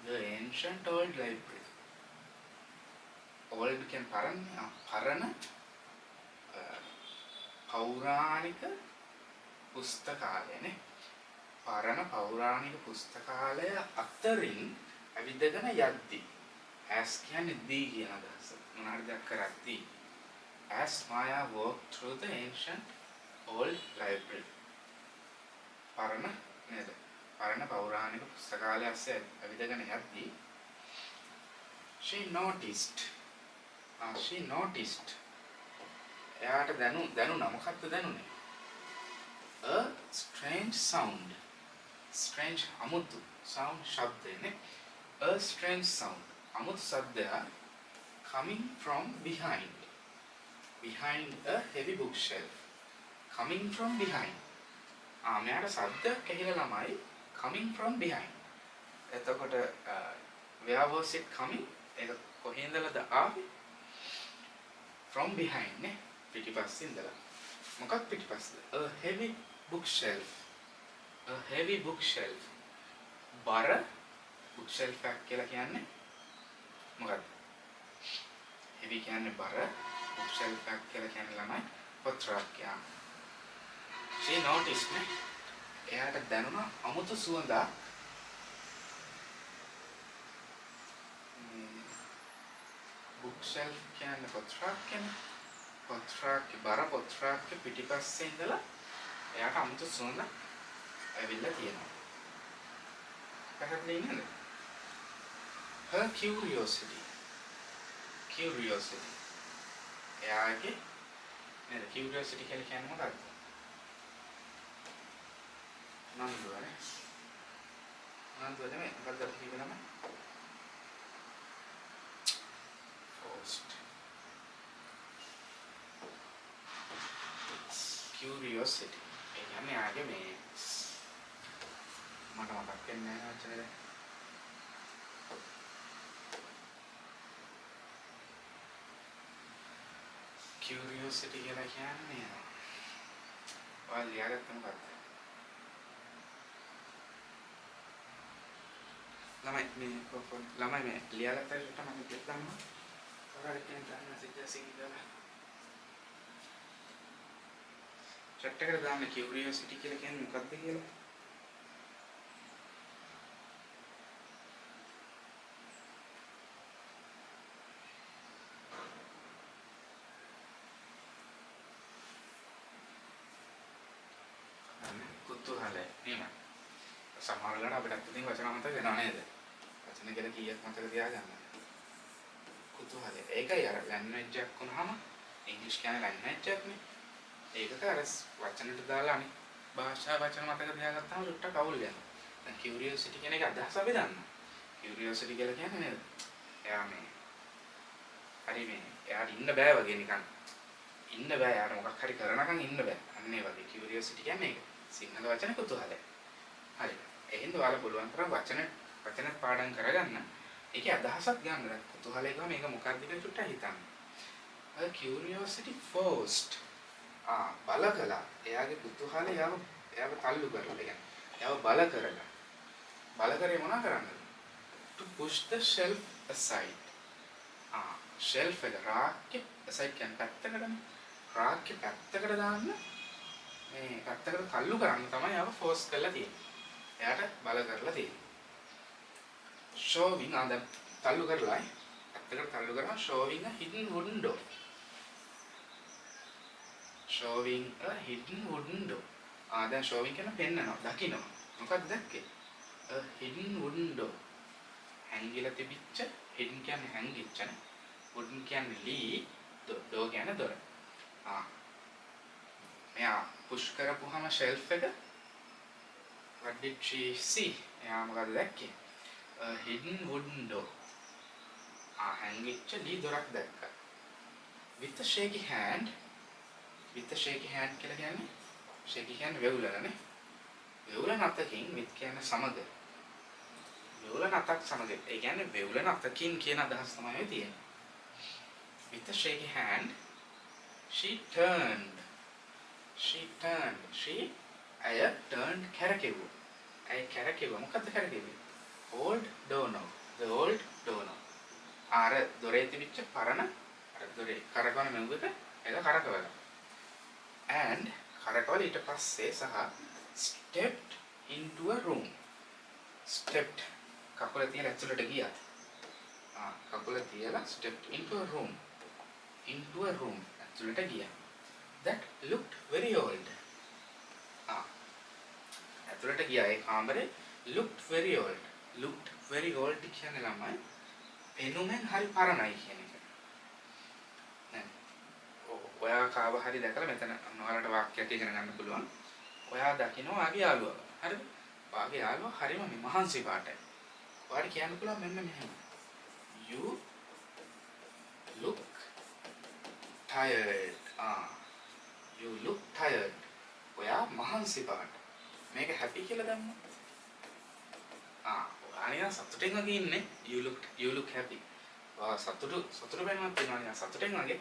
The ancient old library. old කියන්නේ පරණ පෞරාණික පුස්තකාලයනේ. පරණ පෞරාණික පුස්තකාලය අතරින් ඇවිදගෙන යද්දී as කියන්නේ දී කියන අදහස. මොනාරි දෙයක් කරද්දී as Maya walked through the ancient old library. පරණ නේද? පරණ පෞරාණික පුස්තකාලය ඇස්සේ ඇවිදගෙන යද්දී she noticed. එයාට දැනුණා මොකක්ද දැනුනේ? A strange sound. Strange අමුතු sound ශබ්දනේ. A strange sound. අමුතු ශබ්දයක් coming from behind. Behind a heavy bookshelf. Coming from behind. මෙයාට ශබ්දයක් ඇහිලා ළමයි coming from behind. එතකොට where was it coming? ඒක කොහේ ඉඳලාද ආවේ? From behind නේ. පිටිපස්සේ ඉඳලා. මොකක් පිටිපස්සේද? A heavy bookshelf. A heavy bookshelf. බර bookshelf එකක් කියලා කියන්නේ මොකක්ද? heavy කියන්නේ බර, bookshelf එකක් කියලා කියන්නේ ළමයි පොත්‍රාක් කියන්නේ. she noticed නේ. එයාට දැනුණා අමුතු සුවඳක්. bookshelf කියන්නේ පොත්‍රාක් කියන්නේ පොත්‍රාක්ගේ බර පොත්‍රාක්ගේ පිටිපස්සේ ඉඳලා එයාට අමුතු සුවඳ ඇවිල්ලා තියෙනවා. පැහැදිලි නේද? her curiosity. curiosity. එයාගේ නේද curiosity කියලා කියන්නේ මොකක්ද? නන්දුවනේ. නන්දුව නෙමෙයි මොකක්ද අපි කියව නම? Forced. Curiosity. ඒ කියන්නේ ආගේ මේ මට මතක් වෙන්නේ නැහැ වචනේ. Curiosity කියලා කියන්නේ ඔය ලියාගත්ත මොකක්ද? ළමයි මේ ලියාගත්තට මම දෙයක් දාන්නවා. ඔයාලා කියන දාන්න සජ්ජසින් ඉඳලා. චැට් එකට දාන්න curiosity කියලා කියන්නේ මොකක්ද කියලා. කුතුහලය නේද? සමහර වෙලාවට අපිට ඉතින් වචන මතක වෙනව නේද? වචන කියලා කීයක් මතක තියාගන්න. කුතුහලය. ඒකයි අර ලැන්ග්වේජ් එකක් වුණාම ඉංග්‍රීසි කියන්නේ ලැන්ග්වේජ් එකක් නේ. ඒකට අර වචනෙට දාලා අනිත් භාෂා වචන මතක තියාගත්තාම ලුට්ටක් අවුල් වෙනවා. දැන් කියුරියොසිටි කියන එක අදහස අපි දන්නවා. කියුරියොසිටි කියලා කියන්නේ නේද? එයා මේ හරි මේ එයාට ඉන්න බෑ වගේ නිකන් ඉන්න බෑ යාර මොකක් හරි කරනකම් ඉන්න බෑ. අන්න ඒ වගේ කියුරියොසිටි කියන්නේ ඒක. සිංහල වචනේ කුතුහලය. හරි. එහෙනම් ඔයාලා පුළුවන් තරම් වචන පාඩම් කරගන්න. ඒකේ අදහසක් ගන්න. දැන් කුතුහලය ගම මේක මොකක්ද කියලා චුට්ටක් හිතන්න. A curiosity forced. බල කළා. එයාගේ කුතුහලය එයාව තල්ලු කරලා කියන්නේ. එයාව බල කරලා. බල කරේ මොනා කරන්නද? To push the shelf aside. shelf එක රාක්කේ aside කියන්නේ පැත්තකටනේ. රාක්කේ පැත්තකට දාන්න මේ පැත්තකට තල්ලු කරන්න තමයි එයාව force කරලා තියෙන්නේ. එයාට බල කරලා තියෙන්නේ. showing ආද තල්ලු කරලා පැත්තකට තල්ලු කරනවා showing a hidden wooden door. showing a hidden wooden door. දැන් showing කියන පෙන්නනවා දකින්නවා. මොකක්ද දැක්කේ? a hidden wooden door. හැංගිලා තිබිච්ච hidden කියන්නේ හැංගිච්චනේ. wooden කියන්නේ ලී, door කියන්නේ දොර. මෙයා push කරපුවාම shelf එක what did she see? එයා මොකද දැක්කේ? a hidden wooden door. හැංගිච්ච ලී දොරක් දැක්කා. with a shaky hand. with a shaky hand කියලා කියන්නේ shaky කියන්නේ වෙවුලනනේ. වෙවුලන අතකින් with කියන්නේ සමග. වෙවුලන අතක් සමග. ඒ කියන්නේ වෙවුලන අතකින් කියන අදහස් තමයි තියෙන්නේ. with a shaky hand she turned. අය turned කැරකෙව්වා. අය කැරකෙව්වා. මොකද්ද කැරකෙව්වේ? old doorknob. the old doorknob. ආර දොරේ තිබිච්ච පරණ අර දොරේ කරකවන මෙව්වක ඒක කරකවලා. and කරකවල ඊට පස්සේ සහ stepped into a room. stepped කකුල තියලා ඇතුළට ගියා. කකුල තියලා stepped into a room. ඇතුළට ගියා. that looked very old. ඇතුළට ගියා ඒ කාමරේ looked very old කියන්නේ ළමයි පෙනුමෙන් හරි පරණයි කියන එක. නේද? ඔයා කාව හරි දැකලා මෙතන ඔයාලට වාක්‍යයක් ඉගෙන ගන්න පුළුවන්. ඔයා දකින්න ඔයාගේ යාළුවා. හරිද? ඔයාගේ යාළුවා හරිම මහන්සි පාටයි. ඔයාලට කියන්න පුළුවන් මෙන්න මෙහෙම. You look tired. You look tired. ඔයා මහන්සි පාට. මේක happy කියලා දැම්මොත්. අනිවා සතුටෙන් වගේ ඉන්නේ. You look happy. සතුට වෙනවත් වෙනවා සතුටෙන් වගේ.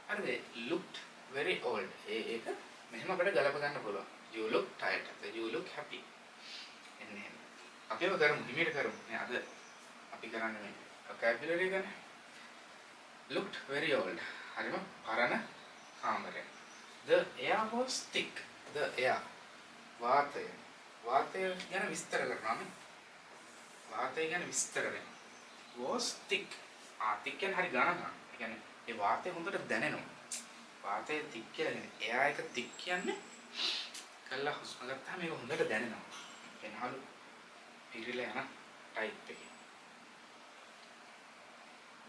හරිද? looked very old. ඒක මෙහෙම අපිට ගලප ගන්න පුළුවන්. You look tired. You look happy. එන්නේ. අපිව කරමු හිමීට කරමු. මේ අද අපි කරන්නේ මේ vocabulary එක. looked very old. හරිම පරණ කාමරය. The air was thick. The air. වාතය ගැන විස්තර කරනවා මේ. වාතය ගැන විස්තර කරනවා. was thick. thick කියන්නේ හරි ඝන. ඒ කියන්නේ ඒ වාතය හොඳට දැනෙනවා. වාතය තික් කියලා කියන්නේ. එයා එක තික් කියන්නේ කළා හුස්ම ගත්තාම මේක හොඳට දැනෙනවා. එනහලු පිරිලා යන ටයිප් එකේ.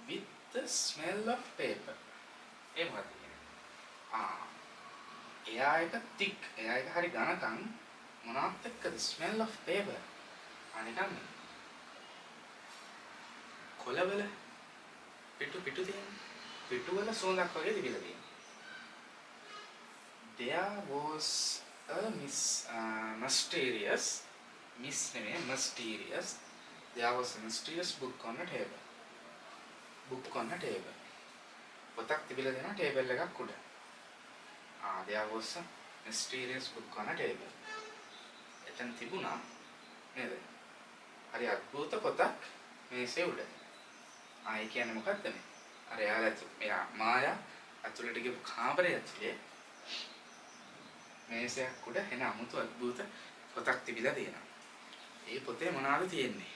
With the smell of paper. ඒ මොකක්ද කියන්නේ? එයා එක තික්. එයා එක හරි ඝනකම් මොනවත් එක්කද smell of paper. අනිකම් කොළවල පිටු තියෙන පිටු වල සුවඳක් වගේ තිබිලා තියෙනවා. There was a mysterious there was a mysterious book on a table. පොතක් තිබිලා දෙනවා ටේබල් එකක් උඩ. there was a mysterious book on a table. එතන තිබුණා නේද? හරි අద్భుත පොතක් මේසේ උඩ. ඒ කියන්නේ මොකක්ද මේ? අර එයා මායා අතුලට ගිහපු කාමරය ඇතුලේ මේසයක් උඩ එන අමුතු අద్భుත පොතක් තිබිලා තියෙනවා. ඒ පොතේ මොනවද තියෙන්නේ?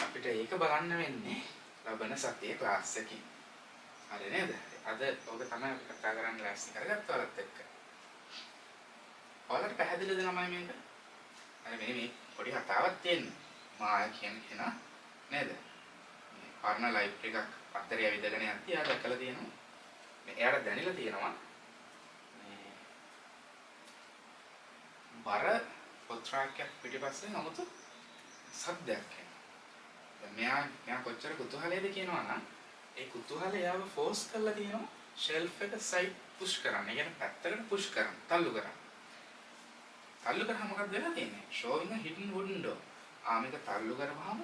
අපිට ඒක බලන්න වෙන්නේ ලබන සතියේ ක්ලාස් එකකින්. හරි නේද? අද ඔබ තමයි කතා කරන්න ලෑස්ති කරගත්ත ඔයාලත් එක්ක. ඔයාලට පැහැදිලිද ළමයි මේක? අර මේ පොඩි කතාවක් තියෙනවා. මායා කියන කෙනා නේද? මේ පරණ ලයිබ්‍රරි එකක් අතරේ ඇවිදගෙන යද්දී එයා දැකලා තියෙනවා. එයාට දැනෙලා තියෙනවා බර පොත්‍රාක්‍යයක් පිටිපස්සේ නමුත් සද්දයක් එනවා. මෙයා කොච්චර කුතුහලයේද කියනවා නම් ඒ කුතුහලය යාව ෆෝස් කරලා තියෙනවා ෂෙල්ෆ් එක සයිඩ් පුෂ් කරන්න. ඒ කියන්නේ පැත්තකට පුෂ් කරන්න, තල්ලු කරන්න. තල්ලු කරාම මොකක්ද වෙලා තියෙන්නේ? showing a hidden wooden door. මේක තල්ලු කරපුවාම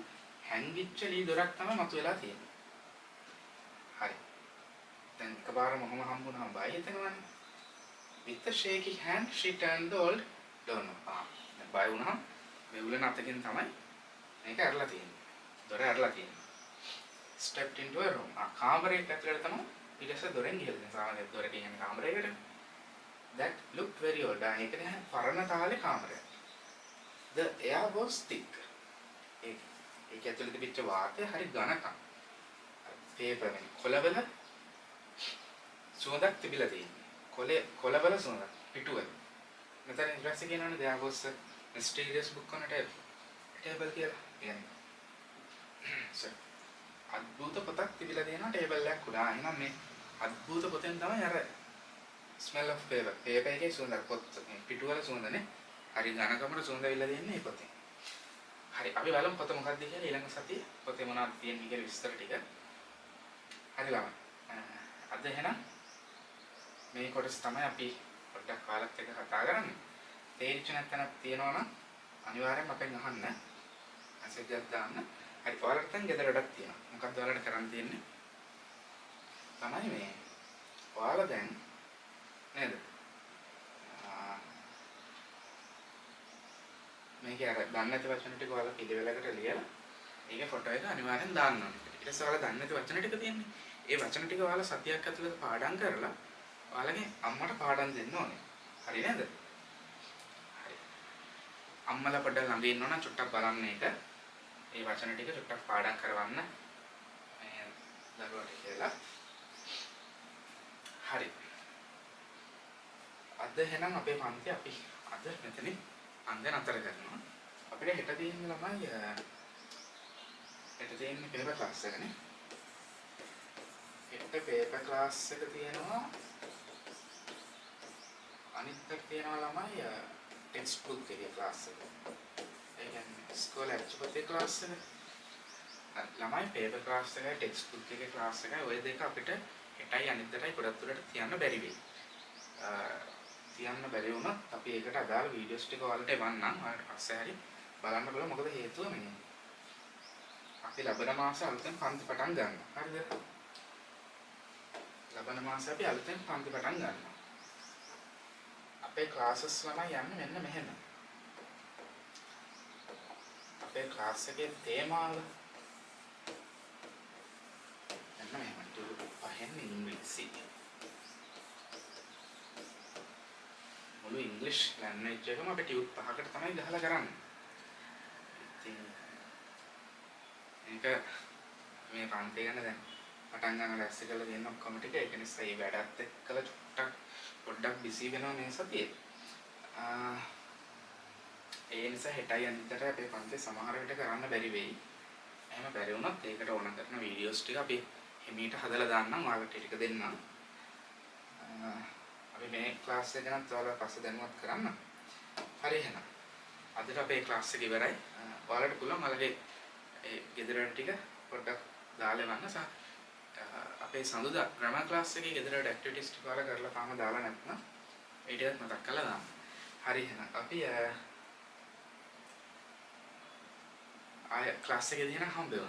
හැංගිච්ච ලී දොරක් තමයි මතුවලා තියෙන්නේ. හරි. දැන් එකපාරම මොහොම හම්බුනහම බය හිතෙනවනේ. with a shaky hand she turned the old door knob. දැන් බය වුණාම මේ උලන අතකින් තමයි මේක ඇරලා තියෙන්නේ. දොර ඇරලා තියෙන්නේ. stepped into a room. කාමරේට ඇතුළට තමයි ඊටසේ දොරෙන් ගිහලා තියෙන්නේ. සාමාන්‍ය දොර කියන්නේ කාමරයකට. that looked very old. ඒක නේ පරණ තාලේ කාමරයක්. the air was thick. ඒක ඇතුළේ තිබිච්ච වාතය හරි ඝනකම්. පේපර් එක කොළවල සුවඳක් තිබිලා තියෙනවා. කොළවල සුවඳක් පිටුවල. මෙතන ඉස්සෙල්ලා කියනවනේ there was a mysterious book on a table කියලා. කියන්නේ. අద్భుත පොතක් තිබිලා තියෙනවා ටේබල් එකක් උඩ. එහෙනම් මේ අద్భుත පොතෙන් තමයි අර smell of paper. paper එකේ සුවඳ පොත් පිටුවල සුවඳනේ. හරි ඝනකමට සුවඳ වෙලා තියෙන්නේ මේ පොතේ. හරි අපි බලමු පොත මොකක්ද කියලා ඊළඟ සතියේ පොතේ මොනවද තියෙන්නේ කියලා විස්තර ටික. හරි ළමයි. අද එහෙනම් මේ කොටස තමයි අපි පොඩ්ඩක් කාලත් එක්ක කතා කරන්නේ. තේරිච්ච නැත්නම් තියෙනවා නම් අනිවාර්යෙන්ම අපෙන් අහන්න. මැසේජ් එකක් දාන්න. හරි ඔයාලට දැන් ගෙදර වැඩක් තියෙනවා. මොකක්ද ඔයාලට කරන්න තියෙන්නේ? තමයි මේ ඔයාලා දැන් නේද? මේක අර දන්නේ නැති වචන ටික ඔයාලා පිළිවෙලකට ලියලා ඒකේ ෆොටෝ එක අනිවාර්යෙන් දාන්න ඕනේ. ඊට පස්සේ ඔයාලා දන්නේ නැති වචන ටික තියෙන්නේ. ඒ වචන ටික ඔයාලා සතියක් ඇතුළත පාඩම් කරලා ඔයාලගේ අම්මට පාඩම් දෙන්න ඕනේ. හරි නේද? හරි. අම්මලා පොඩ්ඩක් ළඟ ඉන්නවනම් චුට්ටක් බලන්න ඒක. ඒ වචන ටික චුට්ටක් පාඩම් කරවන්න. මේ දරුවට කියලා. හරි. අද එහෙනම් අපේ පන්ති අපි අද මෙතනින් අන්දෙන් අතර කරනවා. අපිට හෙට තියෙන ළමයි හෙට තියෙන්නේ පේපර් ක්ලාස් එකනේ. හෙට පේපර් ක්ලාස් එක තියෙනවා. අනිත් එක තියෙනවා ළමයි ටෙක්ස්ට් බුක් එකේ ක්ලාස් එක. ඒ කියන්නේ ඉස්කෝලේ අච්චුපතේ ක්ලාස් එක. ළමයි පේපර් ක්ලාස් එකයි ටෙක්ස්ට් බුක් එකේ ක්ලාස් එකයි ওই දෙක අපිට හෙටයි අනිද්දාටයි ගොඩක් දුරට තියන්න බැරි වෙයි. තියන්න බැරි වුණත් අපි ඒකට අදාළ වීඩියෝස් ටික ඔයාලට එවන්නම්. ඔයාලට පස්සේ හරි බලන්න බලමු. මොකද හේතුව මේ අපි ලබන මාසේ අලුතෙන් පන්ති පටන් ගන්නවා. හරිද? ලබන මාසේ අපි අලුතෙන් පන්ති පටන් ගන්නවා. අපේ ක්ලාසස් ළමයි යන්නේ මෙන්න මෙහෙම. අපේ ක්ලාස් එකේ තේමාව මෙන්න මෙහෙම. පහෙන් ඉංග්‍රීසි. මුළු ඉංග්‍රීසි ලැන්ග්වේජ් එකම අපි ටියුට් 5කට තමයි ගහලා කරන්නේ. ඉතින් මේක මේ පන්ති ගැන දැන් පටන් ගන්න රැස්ස කරලා දෙන්න ඔක්කොම ටික ඒක නිසා මේ වැඩත් එක්කලා චුට්ටක් පොඩ්ඩක් බිසි වෙනවා මේ සතියේ. ඒ නිසා හෙටයි අනිද්දාට අපේ පන්තියේ සමහර විට කරන්න බැරි වෙයි. එහෙම බැරි වුණොත් ඒකට ඕන කරන වීඩියෝස් ටික අපි හිමීට හදලා දාන්නම් ඔයාලට ටික දෙන්නම්. අපි මේ ක්ලාස් එක ගැනත් ඔයාලා පස්සේ දැනුවත් කරන්න. හරි එහෙනම්. අදට අපේ ක්ලාස් එක ඉවරයි. ඔයාලට පුළුවන් ඔයාලගේ ඒ ගෙදර වැඩ ටික පොඩ්ඩක් දාලා යන්න. අපේ සඳුදා ග්‍රැමර් ක්ලාස් එකේ ගෙදර වැඩ ඇක්ටිවිටිස් ටික ඔයාලා කරලා තාම දාලා නැත්නම් ඒ ටිකත් මතක් කරලා දාන්න. හරි එහෙනම් අපි ආය ක්ලාස් එකේදී නම් හම්බෙමු.